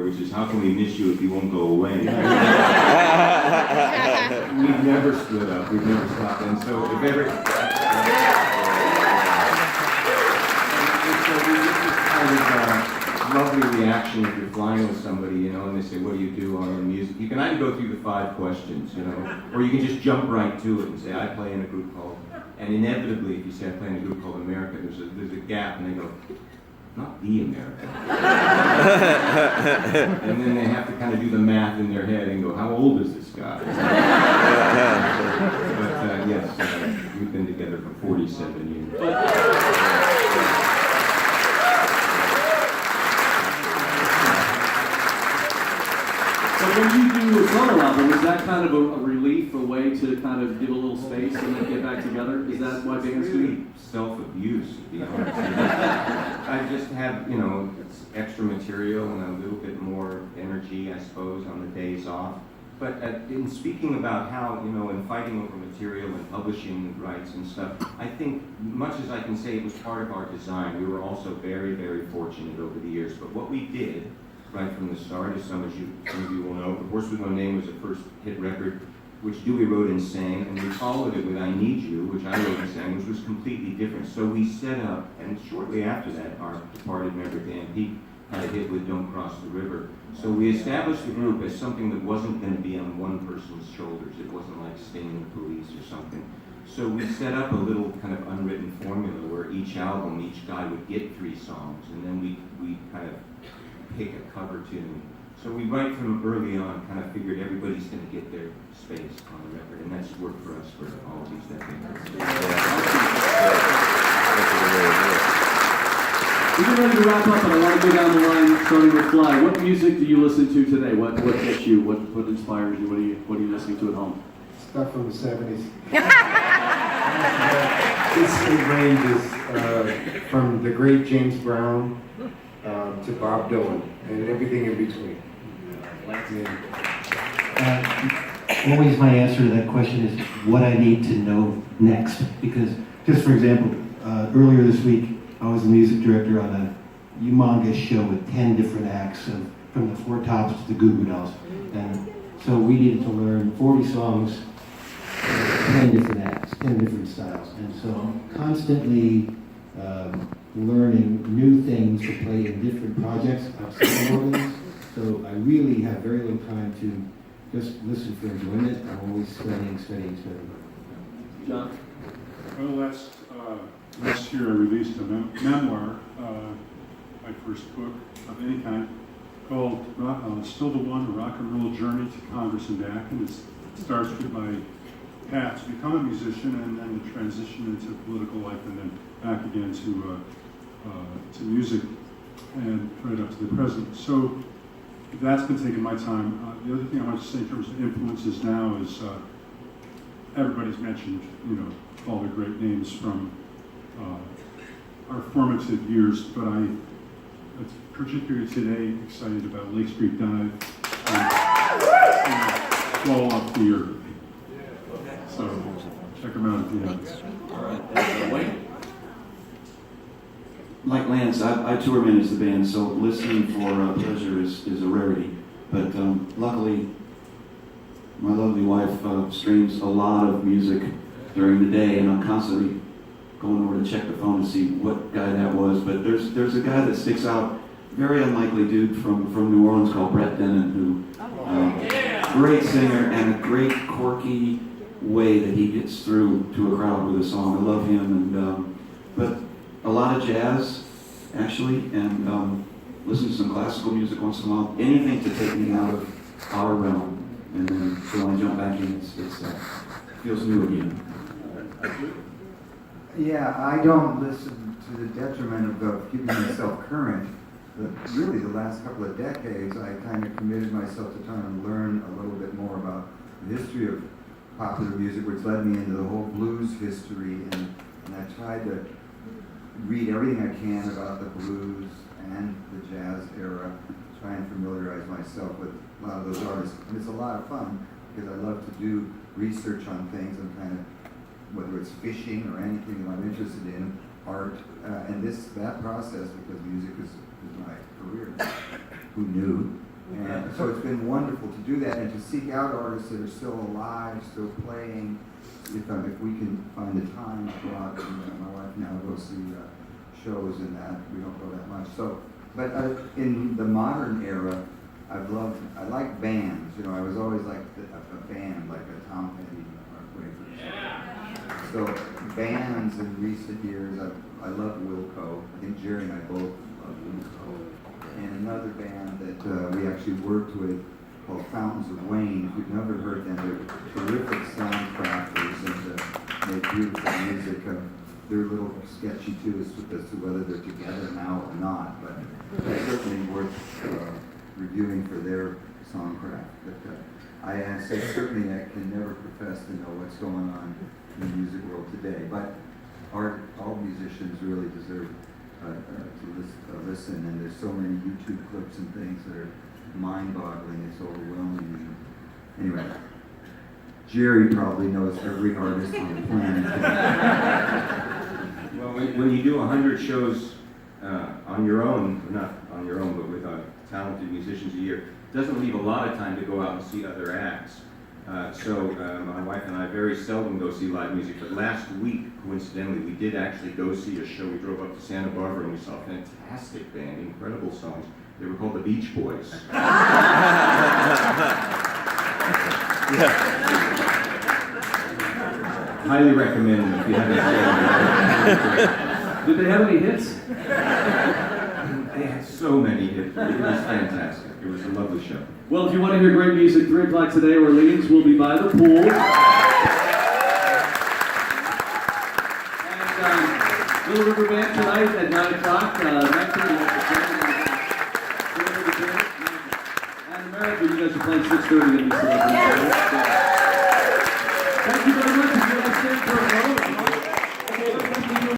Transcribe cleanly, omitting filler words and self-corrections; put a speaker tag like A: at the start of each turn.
A: which is how can we miss you if you won't go away? We've never split up, we've never stopped, and so if ever... So we get this kind of lovely reaction if you're flying with somebody, you know, and they say, what do you do on the music? You can either go through the 5 questions, you know, or you can just jump right to it and say, I play in a group called... And inevitably, if you say I play in a group called America, there's a gap, and they go, not the America. And then they have to kind of do the math in their head and go, how old is this guy? But yes, we've been together for 47 years.
B: So when you do a solo album, is that kind of a relief, a way to kind of give a little space and then get back together? Is that why bands do?
A: Self-abuse, to be honest. I just have, you know, extra material and a little bit more energy, I suppose, on the days off. But in speaking about how, you know, in fighting over material and publishing rights and stuff, I think much as I can say it was part of our design, we were also very, very fortunate over the years. But what we did right from the start, as some of you will know, The Horse With No Name was the first hit record, which Dewey wrote and sang, and we followed it with I Need You, which I wrote and sang, which was completely different. So we set up, and shortly after that, our departed member Dan Peake had a hit with Don't Cross the River. So we established the group as something that wasn't going to be on one person's shoulders. It wasn't like Sting and the Police or something. So we set up a little kind of unwritten formula where each album, each guy would get 3 songs, and then we kind of pick a cover tune. So we right from early on kind of figured everybody's going to get their space on the record, and that's worked for us for all these decades.
B: We're ready to wrap up, and I want to go down the line, starting with Fly. What music do you listen to today? What gets you? What inspires you? What are you listening to at home?
C: Stuff from the 70's. This ranges from the great James Brown to Bob Dylan and everything in between.
D: Always my answer to that question is what I need to know next. Because, just for example, earlier this week, I was the music director on a humongous show with 10 different acts, from the Four Tops to the Goo Goo Dolls. And so we needed to learn 40 songs, 10 different acts, 10 different styles. And so I'm constantly learning new things to play in different projects outside of organs. So I really have very little time to just listen for enjoyment. I'm always studying.
B: John?
E: Well, last year I released a memoir, my first book of any kind, called Still the One, A Rock and Roll Journey to Congress and Back. And it starts with my path to become a musician and then the transition into political life and then back again to music and right up to the present. So that's been taking my time. The other thing I want to say in terms of influences now is everybody's mentioned, you know, all the great names from our formative years, but I'm particularly today excited about Lake Street Dive and Fall Off the Earth. So check them out at the end.
B: All right. Wayne?
F: Like Lance, I tour manage the band, so listening for pleasure is a rarity. But luckily, my lovely wife streams a lot of music during the day, and I'm constantly going over to check the phone to see what guy that was. But there's a guy that sticks out, very unlikely dude from New Orleans called Brett Dennen, who great singer and a great quirky way that he gets through to a crowd with a song. I love him, and but a lot of jazz, actually, and listen to some classical music once in a while. Anything to take me out of our realm, and then so when I jump back in, it feels new again.
G: Yeah, I don't listen to the detriment of keeping myself current. But really, the last couple of decades, I kind of committed myself to trying to learn a little bit more about the history of popular music, which led me into the whole blues history, and I tried to read everything I can about the blues and the jazz era, try and familiarize myself with a lot of those artists. And it's a lot of fun because I love to do research on things and kind of, whether it's fishing or anything that I'm interested in, art, and that process, because music is my career. Who knew? And so it's been wonderful to do that and to seek out artists that are still alive, still playing. If we can find the time to go out, my wife now goes see shows and that. We don't go that much. So, but in the modern era, I like bands. You know, I was always like a band, like a Tom Petty or Quaker. Yeah. So bands in recent years, I love Wilco. I think Gerry and I both love Wilco. And another band that we actually worked with called Fountains of Wayne. If you've never heard them, they're terrific sound crafters and make beautiful music. They're a little sketchy too as to whether they're together now or not, but they're certainly worth reviewing for their songcraft. But I say certainly I can never profess to know what's going on in the music world today, but all musicians really deserve to listen, and there's so many YouTube clips and things that are mind-boggling. It's overwhelming. Anyway, Gerry probably knows every artist on the planet.
A: Well, when you do 100 shows on your own, not on your own, but with talented musicians a year, it doesn't leave a lot of time to go out and see other acts. So my wife and I very seldom go see live music, but last week, coincidentally, we did actually go see a show. We drove up to Santa Barbara and we saw a fantastic band, incredible songs. They were called the Beach Boys. Highly recommend them if you haven't seen them.
B: Did they have any hits?
A: They had so many hits. It was fantastic. It was a lovely show.
B: Well, if you want to hear great music, 3 o'clock today, Orleans will be by the pool. And Little River Band tonight at 9 o'clock. And America, you guys are playing 6:30 in this